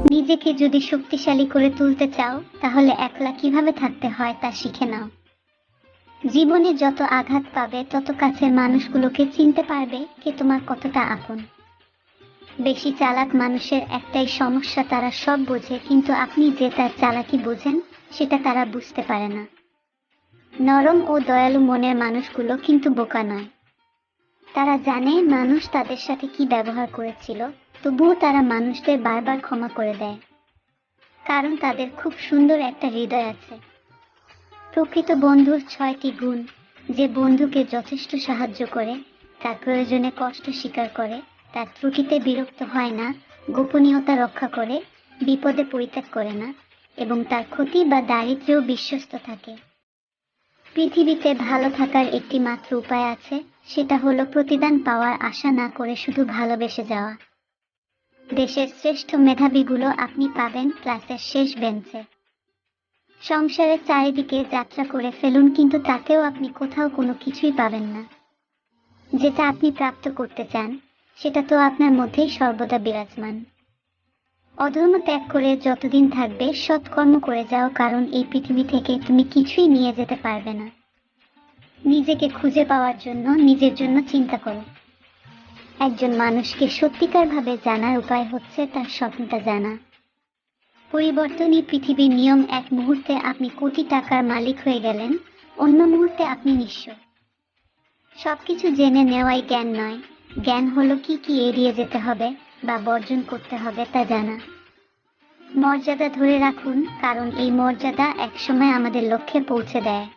নিজেকে যদি শক্তিশালী করে তুলতে চাও, তাহলে একলা কিভাবে থাকতে হয় তা শিখে নাও। জীবনে যত আঘাত পাবে, তত কাছের মানুষগুলোকে চিনতে পারবে কে তোমার কতটা আপন। বেশি চালাক মানুষের একটাই সমস্যা, তারা সব বোঝে, কিন্তু আপনি যে তার চালাকি বোঝেন সেটা তারা বুঝতে পারে না। নরম ও দয়ালু মনের মানুষগুলো কিন্তু বোকা নয়। তারা জানে মানুষ তাদের সাথে কি ব্যবহার করেছিল, তবুও তারা মানুষদের বারবার ক্ষমা করে দেয়, কারণ তাদের খুব সুন্দর একটা হৃদয় আছে। প্রকৃত বন্ধুর 6টি গুণ: যে বন্ধুকে যথেষ্ট সাহায্য করে, তার প্রয়োজনে কষ্ট স্বীকার করে, তার ত্রুটিতে বিরক্ত হয় না, গোপনীয়তা রক্ষা করে, বিপদে পরিত্যাগ করে না, এবং তার ক্ষতি বা দারিদ্র্যেও বিশ্বস্ত থাকে। পৃথিবীতে ভালো থাকার একটি মাত্র উপায় আছে, সেটা হলো প্রতিদান পাওয়ার আশা না করে শুধু ভালোবেসে যাওয়া। দেশের শ্রেষ্ঠ মেধাবীগুলো আপনি পাবেন ক্লাসের শেষ বেঞ্চে। সংসারের চারিদিকে যাত্রা করে ফেলুন, কিন্তু তাতেও আপনি কোথাও কোনো কিছুই পাবেন না। যেটা আপনি প্রাপ্ত করতে চান, সেটা তো আপনার মধ্যেই সর্বদা বিরাজমান। অধর্ম ত্যাগ করে যতদিন থাকবে, সৎকর্ম করে যাও, কারণ এই পৃথিবী থেকে তুমি কিছুই নিয়ে যেতে পারবে না। নিজেকে খুঁজে পাওয়ার জন্য নিজের জন্য চিন্তা করো। একজন মানুষকে সত্যিকারভাবে জানার উপায় হচ্ছে তার স্বপ্নটা জানা। পরিবর্তনই পৃথিবীর নিয়ম। এক মুহূর্তে আপনি কোটি টাকার মালিক হয়ে গেলেন, অন্য মুহূর্তে আপনি নিঃস্ব। সবকিছু জেনে নেওয়াই জ্ঞান নয়, জ্ঞান হলো কি কি এড়িয়ে যেতে হবে বা বর্জন করতে হবে তা জানা। মর্যাদা ধরে রাখুন, কারণ এই মর্যাদা একসময় আমাদের লক্ষ্যে পৌঁছে দেয়।